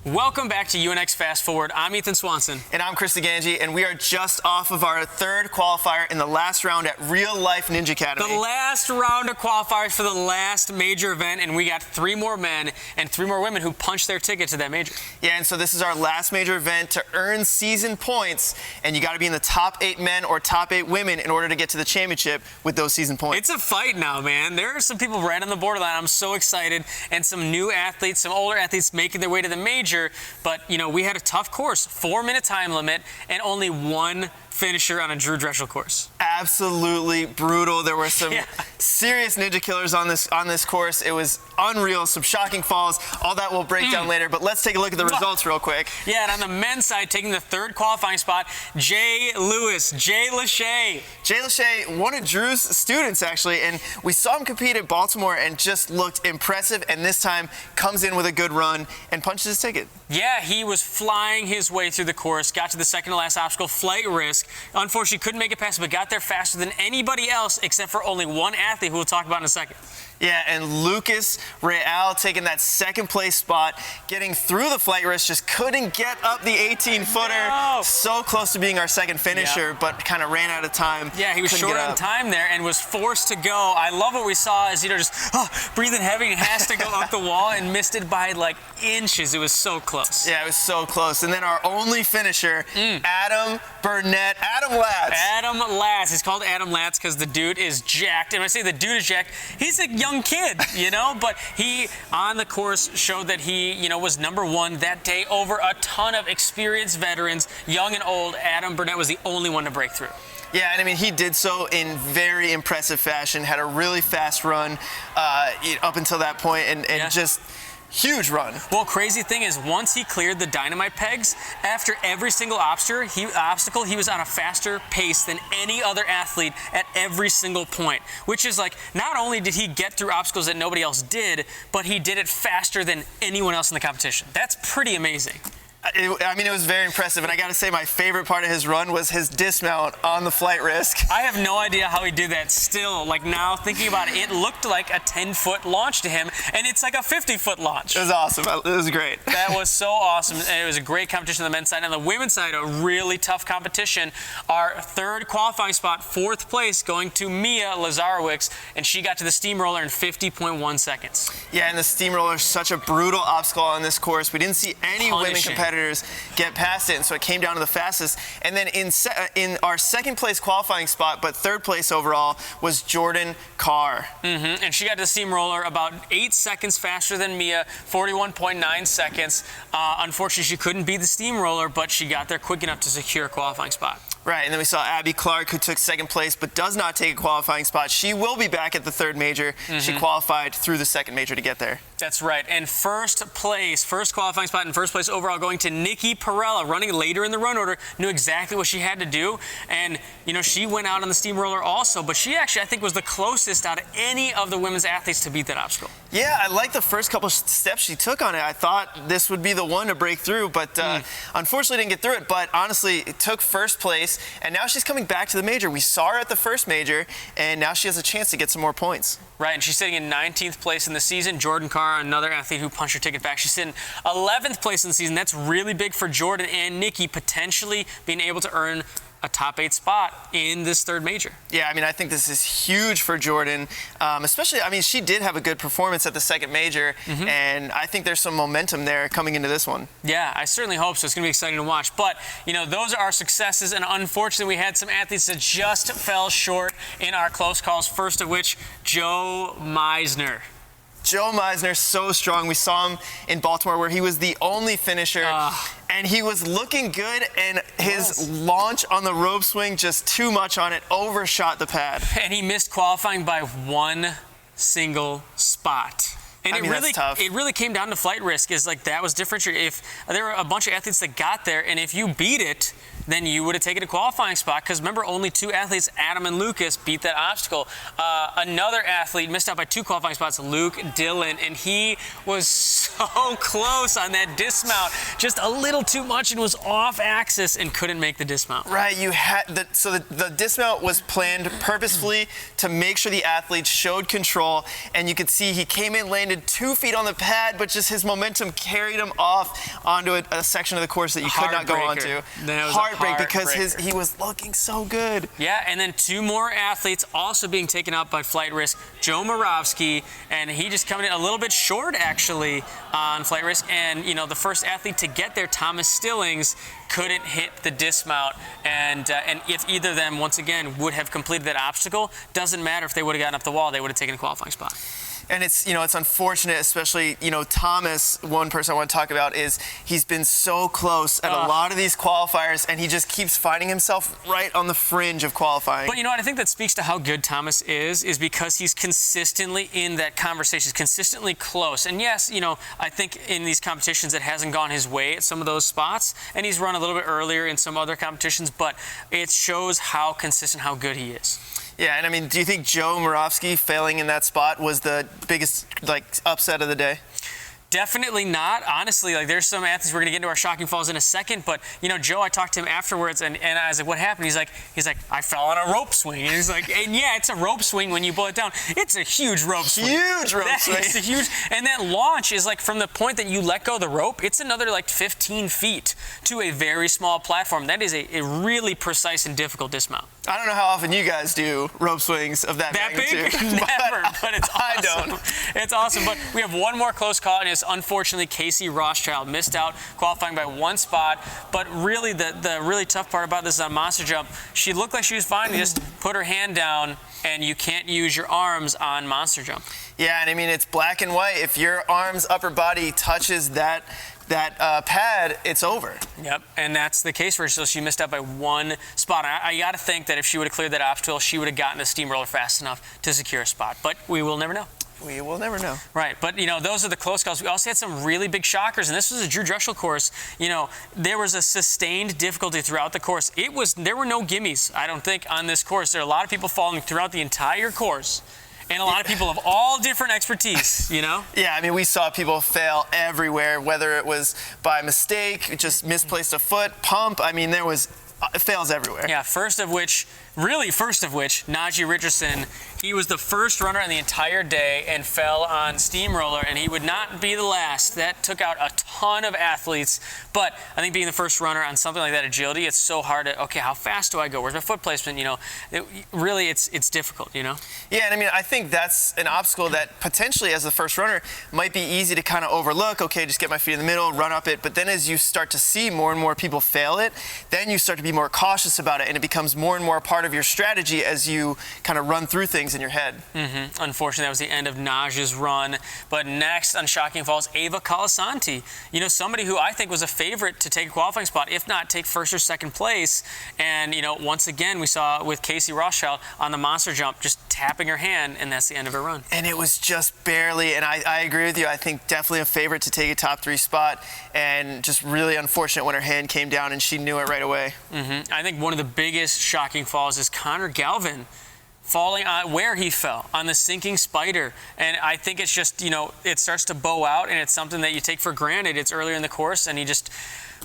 Welcome back to UNX Fast Forward. I'm Ethan Swanson. And I'm Chris Ganji, and we are just off of our third qualifier in the last round at Real Life Ninja Academy. The last round of qualifiers for the last major event, and we got 3 more men and 3 more women who punched their ticket to that major. Yeah, and so this is our last major event to earn season points, and you got to be in the top 8 men or top 8 women in order to get to the championship with those season points. It's a fight now, man. There are some people right on the borderline. I'm so excited, and some new athletes, some older athletes making their way to the major. But, you know, we had a tough course, 4-minute time limit, and only 1 finisher on a Drew Drechsel course. Absolutely brutal. There were some serious ninja killers on this course. It was unreal, some shocking falls. All that we'll break down later, but let's take a look at the results real quick. Yeah, and on the men's side, taking the 3rd qualifying spot, Jay Lewis, Jay Lachey. Jay Lachey, one of Drew's students, actually, and we saw him compete at Baltimore and just looked impressive, and this time comes in with a good run and punches his ticket. Yeah, he was flying his way through the course, got to the second to last obstacle, flight risk. Unfortunately, couldn't make it past, but got there faster than anybody else except for only one athlete who we'll talk about in a second. Yeah, and Lucas Real taking that 2nd place spot, getting through the flight risk, just couldn't get up the 18-footer. No. So close to being our 2nd finisher, but kind of ran out of time. Yeah, he was short on time there and was forced to go. I love what we saw is, you know, just breathing heavy and has to go up the wall and missed it by like inches. It was so close. Yeah, it was so close. And then our only finisher, Adam Burnett, Adam Latz. Adam Latz. He's called Adam Latz because the dude is jacked. And when I say the dude is jacked, he's a young kid, you know, but he on the course showed that he, you know, was #1 that day over a ton of experienced veterans, young and old. Adam Burnett was the only one to break through. Yeah, and I mean, he did so in very impressive fashion, had a really fast run up until that point, and just huge run. Well, crazy thing is, once he cleared the dynamite pegs, after every single obstacle, he was on a faster pace than any other athlete at every single point, which is like, not only did he get through obstacles that nobody else did, but he did it faster than anyone else in the competition. That's pretty amazing. I mean, it was very impressive, and I got to say my favorite part of his run was his dismount on the flight risk. I have no idea how he did that still. Like, now thinking about it, it looked like a 10-foot launch to him, and it's like a 50-foot launch. It was awesome. It was great. That was so awesome, and it was a great competition on the men's side. On the women's side, a really tough competition. Our 3rd qualifying spot, 4th place, going to Mia Lazarowicz, and she got to the steamroller in 50.1 seconds. Yeah, and the steamroller is such a brutal obstacle on this course. We didn't see any women competitors get past it, and so it came down to the fastest. And then in our 2nd place qualifying spot, but 3rd place overall, was Jordan Carr. And she got to the steamroller about 8 seconds faster than Mia, 41.9 seconds. Unfortunately, she couldn't beat the steamroller, but she got there quick enough to secure a qualifying spot. Right, and then we saw Abby Clark, who took 2nd place but does not take a qualifying spot. She will be back at the 3rd major. She qualified through the 2nd major to get there. That's right. And 1st place, 1st qualifying spot and 1st place overall going to Nikki Perella, running later in the run order, knew exactly what she had to do. And, you know, she went out on the steamroller also, but she actually, I think, was the closest out of any of the women's athletes to beat that obstacle. Yeah, I like the first couple steps she took on it. I thought this would be the one to break through, but unfortunately didn't get through it. But honestly, it took 1st place, and now she's coming back to the major. We saw her at the 1st major, and now she has a chance to get some more points. Right, and she's sitting in 19th place in the season. Jordan Carr, another athlete who punched her ticket back. She's sitting 11th place in the season. That's really big for Jordan and Nikki, potentially being able to earn a top 8 spot in this 3rd major. Yeah, I mean, I think this is huge for Jordan, especially, I mean, she did have a good performance at the 2nd major, and I think there's some momentum there coming into this one. Yeah, I certainly hope so. It's going to be exciting to watch. But, you know, those are our successes, and unfortunately, we had some athletes that just fell short in our close calls, first of which, Joe Meisner. Joe Meisner, so strong. We saw him in Baltimore where he was the only finisher, and he was looking good, and his launch on the rope swing, just too much on it, overshot the pad. And he missed qualifying by 1 single spot. And I mean, that's tough. it really came down to flight risk. Is like that was differentiated. If there were a bunch of athletes that got there, and if you beat it, then you would have taken a qualifying spot. Because remember, only 2 athletes, Adam and Lucas, beat that obstacle. Another athlete missed out by 2 qualifying spots, Luke Dillon, and he was so close on that dismount, just a little too much, and was off axis and couldn't make the dismount. Right, you had the dismount was planned purposefully to make sure the athlete showed control, and you could see he came in, landed 2 feet on the pad, but just his momentum carried him off onto a section of the course that you could not go onto. Heartbreak because he was looking so good. Yeah, and then 2 more athletes also being taken out by flight risk. Joe Moravsky, and he just coming in a little bit short actually on flight risk, and you know the first athlete to get there, Thomas Stillings, couldn't hit the dismount, and if either of them once again would have completed that obstacle, doesn't matter if they would have gotten up the wall, they would have taken a qualifying spot. And it's unfortunate, especially, Thomas, one person I want to talk about is he's been so close at a lot of these qualifiers, and he just keeps finding himself right on the fringe of qualifying. But I think that speaks to how good Thomas is because he's consistently in that conversation, consistently close. And yes, I think in these competitions it hasn't gone his way at some of those spots, and he's run a little bit earlier in some other competitions, but it shows how consistent, how good he is. Yeah, and I mean, do you think Joe Moravsky failing in that spot was the biggest upset of the day? Definitely not. Honestly, there's some athletes, we're going to get into our shocking falls in a second, but, Joe, I talked to him afterwards, and I was like, what happened? He's like, I fell on a rope swing. And he's like, and yeah, it's a rope swing when you pull it down. It's a huge rope swing. Huge rope swing. It's a huge, and that launch is from the point that you let go of the rope, it's another 15 feet to a very small platform. That is a really precise and difficult dismount. I don't know how often you guys do rope swings of that magnitude. Big? Never, but it's awesome. I don't. It's awesome, but we have one more close call, and it's unfortunately Casey Rothschild missed out qualifying by 1 spot, but really the really tough part about this is on monster jump, she looked like she was fine, you just put her hand down, and you can't use your arms on monster jump. Yeah, and I mean, it's black and white. If your arm's upper body touches that pad, it's over. Yep, and that's the case for her. So she missed out by 1 spot. I got to think that if she would have cleared that obstacle, she would have gotten the steamroller fast enough to secure a spot. But we will never know. We will never know. Right, but those are the close calls. We also had some really big shockers, and this was a Drew Drexel course. There was a sustained difficulty throughout the course. There were no gimmies, I don't think, on this course. There are a lot of people falling throughout the entire course. And a lot of people of all different expertise, Yeah, I mean, we saw people fail everywhere, whether it was by mistake, just misplaced a foot, pump. I mean, there was fails everywhere. Yeah, first of which, Najee Richardson, he was the first runner on the entire day and fell on steamroller, and he would not be the last. That took out a ton of athletes, but I think being the first runner on something like that agility, it's so hard to, okay, how fast do I go? Where's my foot placement? It's difficult, Yeah, and I mean, I think that's an obstacle that potentially as the first runner might be easy to kind of overlook. Okay, just get my feet in the middle, run up it. But then as you start to see more and more people fail it, then you start to be more cautious about it, and it becomes more and more a part of your strategy as you kind of run through things in your head. Mm-hmm. Unfortunately, that was the end of Naj's run. But next on Shocking Falls, Ava Colasanti. Somebody who I think was a favorite to take a qualifying spot, if not take first or second place. And, once again, we saw with Casey Rothschild on the monster jump, just tapping her hand, and that's the end of her run. And it was just barely, and I agree with you, I think definitely a favorite to take a top 3 spot, and just really unfortunate when her hand came down and she knew it right away. Mm-hmm. I think one of the biggest shocking falls is Connor Galvin falling on where he fell, on the sinking spider. And I think it's just, it starts to bow out, and it's something that you take for granted. It's earlier in the course, and he just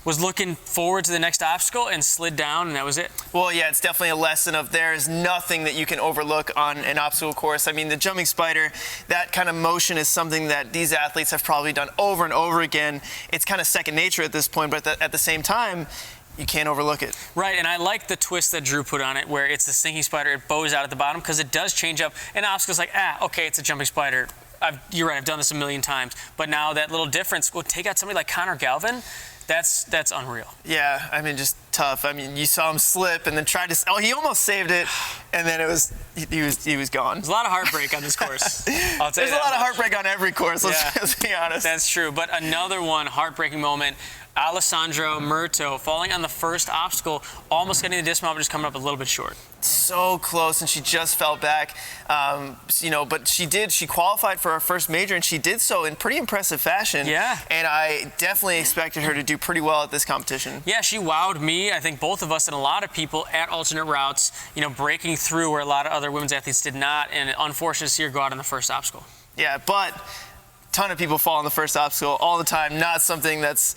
was looking forward to the next obstacle and slid down, and that was it. Well, yeah, it's definitely a lesson of there is nothing that you can overlook on an obstacle course. I mean, the jumping spider, that kind of motion is something that these athletes have probably done over and over again. It's kind of second nature at this point, but at the same time, you can't overlook it. Right, and I like the twist that Drew put on it, where it's the sinking spider, it bows out at the bottom, because it does change up. And obstacles like, okay, it's a jumping spider. You're right, I've done this a million times. But now that little difference, will take out somebody like Connor Galvin. That's unreal. Yeah, I mean, just tough. I mean, you saw him slip and then tried to. Oh, he almost saved it, and then he was gone. There's a lot of heartbreak on this course. I'll tell you There's a lot of heartbreak on every course. Let's be honest. That's true. But another one, heartbreaking moment. Alessandro Murto falling on the first obstacle, almost getting the dismount, but just coming up a little bit short. So close, and she just fell back. But she qualified for her first major, and she did so in pretty impressive fashion. Yeah. And I definitely expected her to do pretty well at this competition. Yeah, she wowed me, I think both of us, and a lot of people at alternate routes, breaking through where a lot of other women's athletes did not, and unfortunate to see her go out on the first obstacle. Yeah, but ton of people fall on the first obstacle all the time. Not something that's,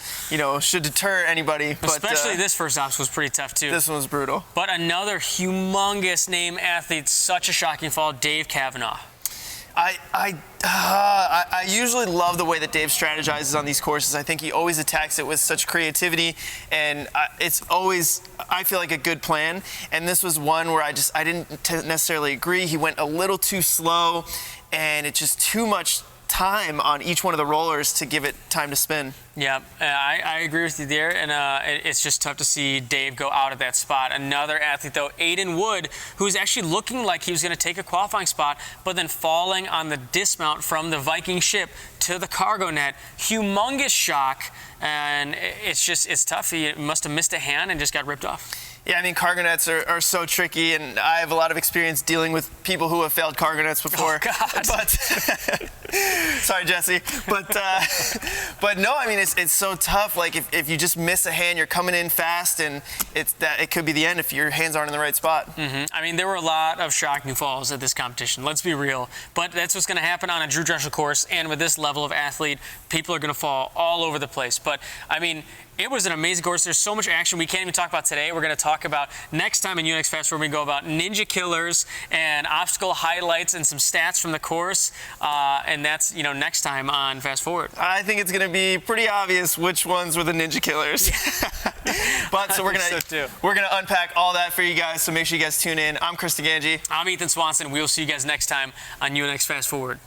should deter anybody. But, especially this first obstacle was pretty tough too. This one was brutal. But another humongous name athlete, such a shocking fall, Dave Kavanaugh. I usually love the way that Dave strategizes on these courses. I think he always attacks it with such creativity, and it's always, I feel like, a good plan. And this was one where I didn't necessarily agree. He went a little too slow, and it's just too much time on each one of the rollers to give it time to spin. Yeah, I agree with you there, and it's just tough to see Dave go out at that spot. Another athlete, though, Aiden Wood, who's actually looking like he was going to take a qualifying spot, but then falling on the dismount from the Viking ship to the cargo net. Humongous shock, and it's tough. He must have missed a hand and just got ripped off. Yeah, I mean, cargo nets are so tricky, and I have a lot of experience dealing with people who have failed cargo nets before. Oh, God. But sorry, Jesse. But no, I mean, it's so tough. Like, if you just miss a hand, you're coming in fast, and it could be the end if your hands aren't in the right spot. Mm-hmm. I mean, there were a lot of shocking falls at this competition. Let's be real. But that's what's going to happen on a Drew Dressel course, and with this level of athlete, people are going to fall all over the place. But, I mean, it was an amazing course. There's so much action we can't even talk about today. We're going to talk about next time in UNX Fast Forward. We go about ninja killers and obstacle highlights and some stats from the course. And that's, next time on Fast Forward. I think it's going to be pretty obvious which ones were the ninja killers. But so we're going to unpack all that for you guys. So make sure you guys tune in. I'm Chris DeGangi. I'm Ethan Swanson. We will see you guys next time on UNX Fast Forward.